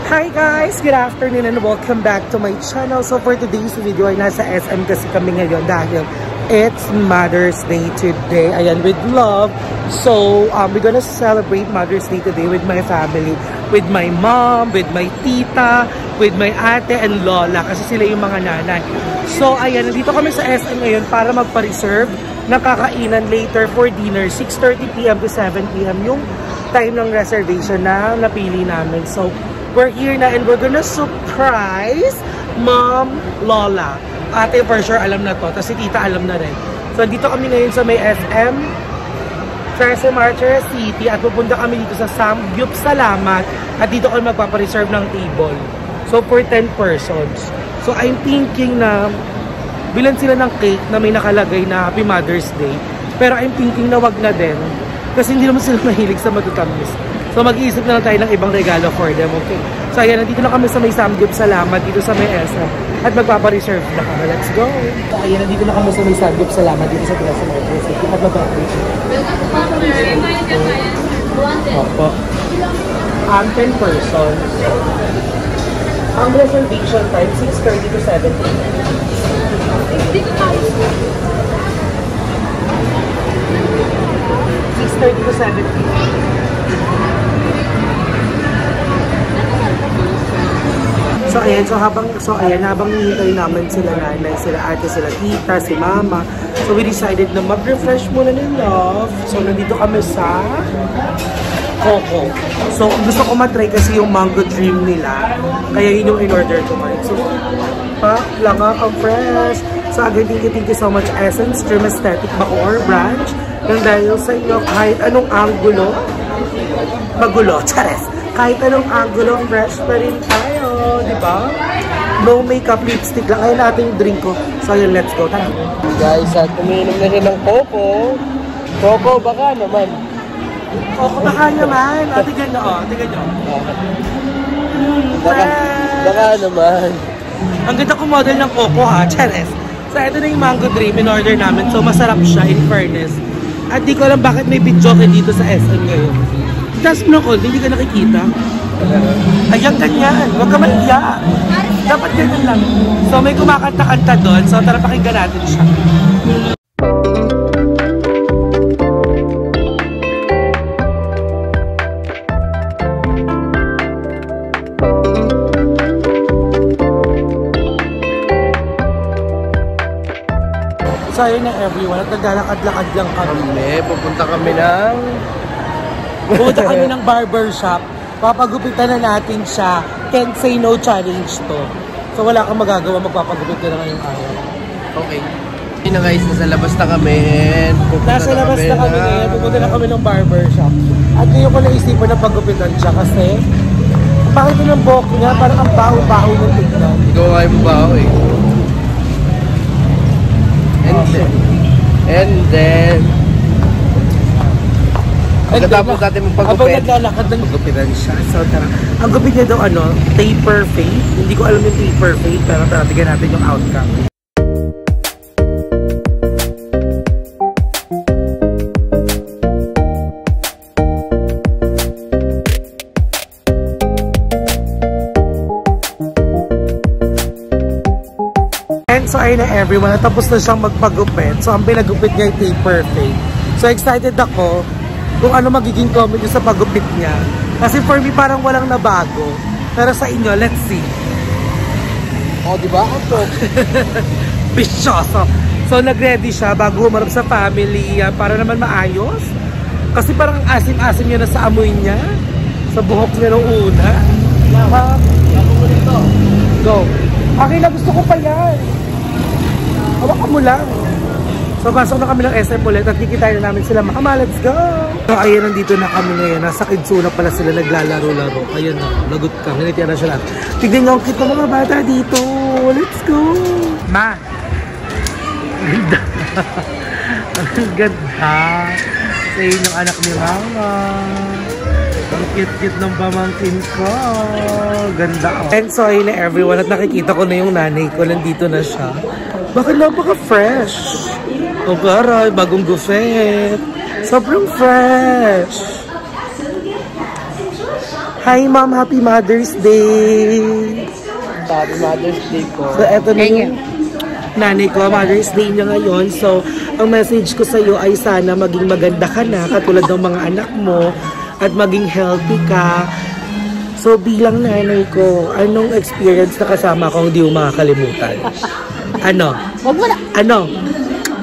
Hi guys! Good afternoon and welcome back to my channel. So for today's video ay nasa SM kasi kami ngayon dahil it's Mother's Day today. Ayan, with love. So we're gonna celebrate Mother's Day today with my family. With my mom, with my tita, with my ate and lola kasi sila yung mga nanay. So ayan, nandito kami sa SM ngayon para magpa-reserve ng kakainan later for dinner. 6:30 PM to 7 PM yung time ng reservation na napili namin. So we're here na and we're gonna surprise Mom Lola. Ate for sure alam na to, tapos si tita alam na rin. So dito kami ngayon sa may SM, sa Marchera City at pupunta kami dito sa Samgyup Salamat at dito kami magpapareserve ng table. So for 10 persons. So I'm thinking na bilan sila ng cake na may nakalagay na Happy Mother's Day. Pero I'm thinking na wag na din kasi hindi naman sila mahilig sa matutamis. So mag-iisip na lang tayo ng ibang regalo for them, okay? So ayan, nandito na kami sa may Samgyup Salamat dito sa may SM at magpapareserve na kami. Let's go! So ayan, nandito na kami sa may Samgyup Salamat dito sa Marchera City at magpapareserve. Opo. 10 persons. Ang reservation time, 6:30 to 7 PM. 6:30 to 7 PM. So ayan, habang hinihintay namin sila nanay, sila ate, sila tita, si mama. So we decided na mag-refresh muna ng love. So nandito kami sa Coco. So gusto ko matry kasi yung mango dream nila. Kaya yun yung in-order ko ngayon. So langa ang fresh. So again, thank you so much Essence Dream Aesthetic Bacoor branch. Nang dahil sa inyo kahit anong angulo, magulo, chares. Kahit anong angulo, fresh pa rin tayo, di ba? No makeup, lipstick lang. Ayun natin yung drink ko. So yun, let's go. Tara. Guys, at umiinom na rin ng Coco. Coco, baka naman. Coco, baka naman. Tignan nyo, tignan nyo. Baka naman. Ang ganda ko model ng Coco ha, chares. So ito na yung mango dream in order namin. So masarap siya in fairness. At di ko alam bakit may bitjoke dito sa SM ngayon. Tapos mo ko, hindi ka nakikita. Ayan, ganyan. Huwag ka maiya. Dapat ganyan lang. So may kumakanta-kanta doon. So tara pakinggan natin siya. So ayun na everyone, at naglalakad-lakad lang kami. Pupunta kami ng... Pupunta kami ng barbershop. Papagupitan na natin siya. Can't say no challenge to. So wala kang magagawa, magpapagupit ka na ngayong araw. Okay. Yun na guys, nasa labas na kami. Nasa labas na kami ngayon, pupunta na kami ng barbershop. At ngayon ko naisipan na pagupitan siya kasi bakit yung buhok niya, parang ang baho-baho ng tignan. Ikaw kayo mo baho eh. And then pagkatapos natin magpagupit, habang naglalakad ng gupitan siya. So tara, ang gupit niya daw taper fade. Hindi ko alam yung taper fade, pero tara, tignan natin yung outcome. So ayun na everyone, natapos na siyang magpagupit. So ang pinagupit niya ay taper fade. So excited ako kung ano magiging comment sa pagupit niya. Kasi for me parang walang nabago. Pero sa inyo, let's see. Oh, di ba? Ito. Bisyoso. So nag-ready siya bago humarap sa family para naman maayos. Kasi parang asim-asim niya na sa amoy niya. Sa buhok niya nung una. Go. Okay na, gusto ko pa yan. Hawakan mo lang. So pasok na kami ng SM ulit at kikitayin na namin sila. Mama, let's go! So ayan, nandito na kami ngayon. Nasa Kidsuna pala sila naglalaro-laro. Ayan na, lagot ka. Hinitiyan na siya lahat. Tignan nyo ang cute ng mga bata dito. Let's go! Ma! Ganda. Ang ganda. Sa inyong anak ni Mama. Ang cute-cute ng pamangkin ko. Ganda. And so ayun na everyone at nakikita ko na yung nanay ko. Nandito na siya. Bakit napaka-fresh? O garay, bagong gufet. Sobrang fresh. Hi Mom, Happy Mother's Day! Happy Mother's Day po. So eto na yung nanay ko, Mother's Day niya ngayon. So ang message ko sa iyo ay sana maging maganda ka na katulad ng mga anak mo at maging healthy ka. So bilang nanay ko, anong experience na kasama ko hindi mo makakalimutan? Ano? Wag mo na. Ano?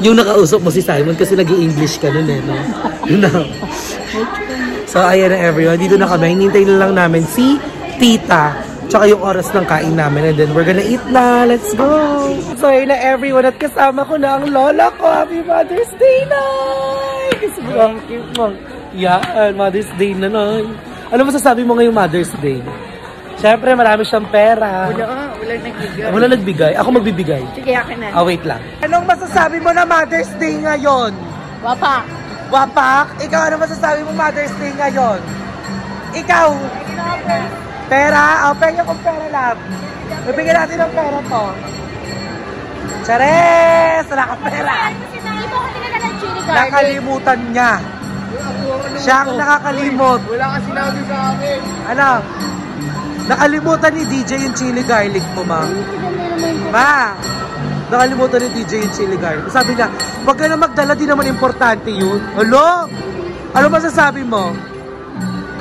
Yung nakausap mo si Simon kasi nag-i-English ka nun no? No. So ayan na everyone, dito na kami. Hinintay na lang namin si Tita. Tsaka yung oras ng kain namin. And then we're gonna eat na. Let's go! So ayan na everyone at kasama ko na ang lola ko. Happy Mother's Day na! Thank you po. Yeah, Mother's Day na Nay. Ano masasabi mo ngayong Mother's Day? Siyempre, marami siyang pera. Wala nagbigay. Wala nagbigay? Ako magbibigay. Sige, akin na. Wait lang. Anong masasabi mo na Mother's Day ngayon? Wapak. Wapak? Ikaw, ano masasabi mo Mother's Day ngayon? Ikaw? Pera? Pengen kong pera lang. Bibigyan natin ng pera to. Chares! Wala ka pera. Hindi mo ako tinala ng chili garlic. Nakalimutan niya. Siya ang nakakalimot. Wala ka sinabi sa akin. Ano? Nakalimutan ni DJ yung chili garlic mo, ma. Ma! Nakalimutan ni DJ yung chili garlic. Sabi niya, wag ka na magdala, di naman importante yun. Hello? Ano masasabi mo?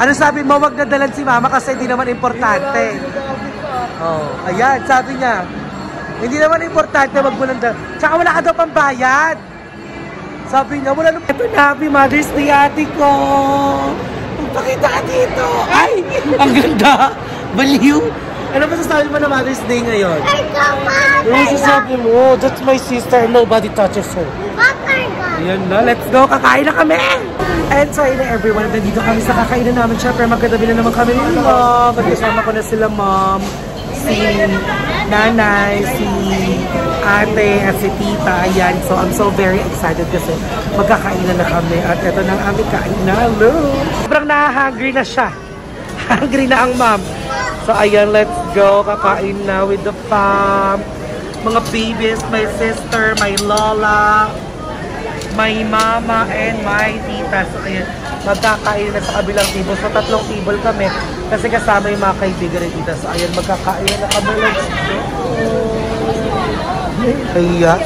Ano sabi mo, wag nadalan si mama kasi hindi naman importante. Oh, ayan, sabi niya. Hindi naman importante, wag mo nang dala. Tsaka wala ka daw pambayad. Sabi niya, wala nang... Ito na, Happy Mother's Day, ate ko. Magpakita ka dito. Ay, ang ganda. Baliw. Ano masasabi mo na Mother's Day ngayon? Ano masasabi mo? That's my sister. Nobody touches her. Ayan na, let's go. Kakain na kami. And so, na everyone, nandito kami sa kakainan namin. Siyempre, magkatabi na naman kami ni Mom. Magkasama ko na sila, Mom, si Nanay, si Ate, at si Tita. Ayan. So, I'm so very excited kasi magkakainan na kami. At ito na ang aming kainan. Sobrang na-hungry na siya. Hungry na ang Mom. So, ayan, let's go. Kakain na with the fam. Mga babies, my sister, my lola, my mama, and my tita. So, ayan, magkakain na sa kabilang table. So, 3 table kami. Kasi kasama yung mga kaibigan ni tita. So, ayan, magkakain na kami. Let's go. Ayan.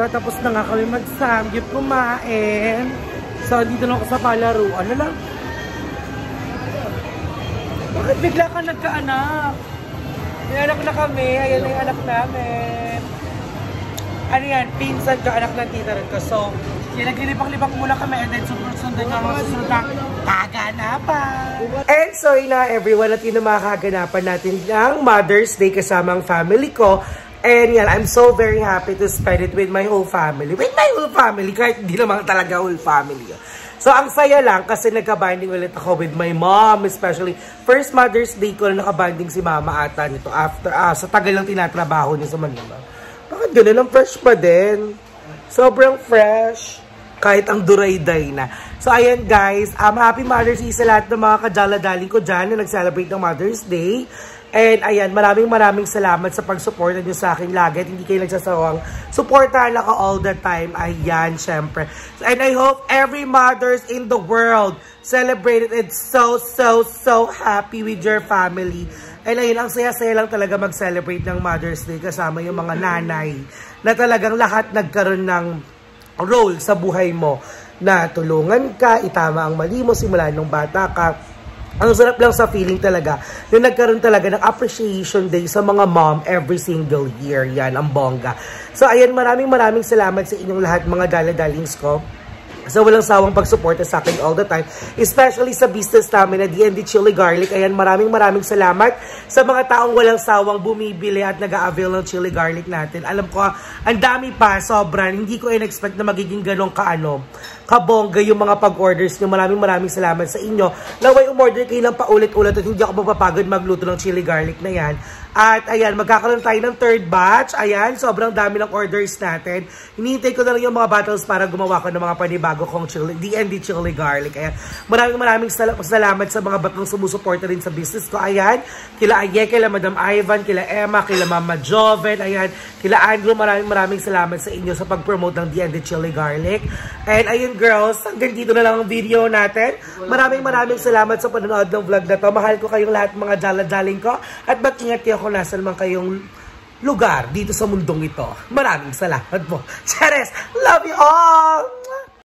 Tapos na nga kami mag-samgyup kumain. So, dito na ako sa palaruan. Ano lang? Bakit bigla ka nagkaanak? May anak na kami. Ayan na yung anak namin. Ano yan? Pinsan ka, anak ng tita rin ko. So, naglilipang-lipang muna kami and then sunod nga mga susunod na kaganapan. And so, na everyone, at yun na mga kaganapan natin ng Mother's Day kasama ang family ko. And yan, I'm so very happy to spend it with my whole family. With my whole family, kahit hindi naman talaga whole family. So, ang saya lang kasi nagka-binding ulit ako with my mom, especially first Mother's Day ko na nakabanding si mama ata nito after, sa tagal lang tinatrabaho niya sa Manila. Bakit ganun? Ang fresh pa din. Sobrang fresh. Kahit ang duray-day na. So, ayan guys, Happy Mother's Day sa lahat ng mga kadala-daling ko dyan na nag-celebrate ng Mother's Day. And ayan, maraming salamat sa pag-support nyo sa akin lagi at hindi kayo nagsasawang supportahan ako all the time. Ayan, syempre. And I hope every mothers in the world celebrated it so happy with your family. And ayun, ang saya-saya lang talaga mag-celebrate ng Mother's Day kasama yung mga nanay na talagang lahat nagkaroon ng role sa buhay mo na tulungan ka, itama ang mali mo simula nung bata ka. Ang sarap lang sa feeling talaga yung nagkaroon talaga ng appreciation day sa mga mom every single year. Yan, ang bongga. So, ayan, maraming salamat sa inyong lahat mga dala-dalings ko. So, walang sawang pagsuporta sa akin all the time. Especially sa business namin na D&D Chili Garlic. Ayan, maraming salamat sa mga taong walang sawang bumibili at nag-a-avail ng chili garlic natin. Alam ko, ang dami pa, sobrang. Hindi ko in-expect na magiging ganong kabongga yung mga pag-orders nyo. Maraming salamat sa inyo. Naway umorder kayo lang paulit-ulit at hindi ako mapapagod magluto ng chili garlic na yan. At ayan, magkakaroon tayo ng third batch. Ayan, sobrang dami ng orders natin. Hinihintay ko na lang yung mga bottles para gumawa ko ng mga panibago kong D&D Chili Garlic. Ayan, maraming salamat sa mga batong sumusuporta rin sa business ko. Ayan, kila Aye, kila Madam Ivan, kila Emma, kila Mama Joven. Ayan, kila Andrew, maraming salamat sa inyo sa pag-promote ng D&D Chili Garlic. And ayun girls, hanggang dito na lang ang video natin. Maraming salamat sa panonood ng vlog na to. Mahal ko kayong lahat mga daladaling ko. At mag-ingat kayo kung nasan man kayong lugar dito sa mundong ito. Maraming salamat po. Chares! Love you all!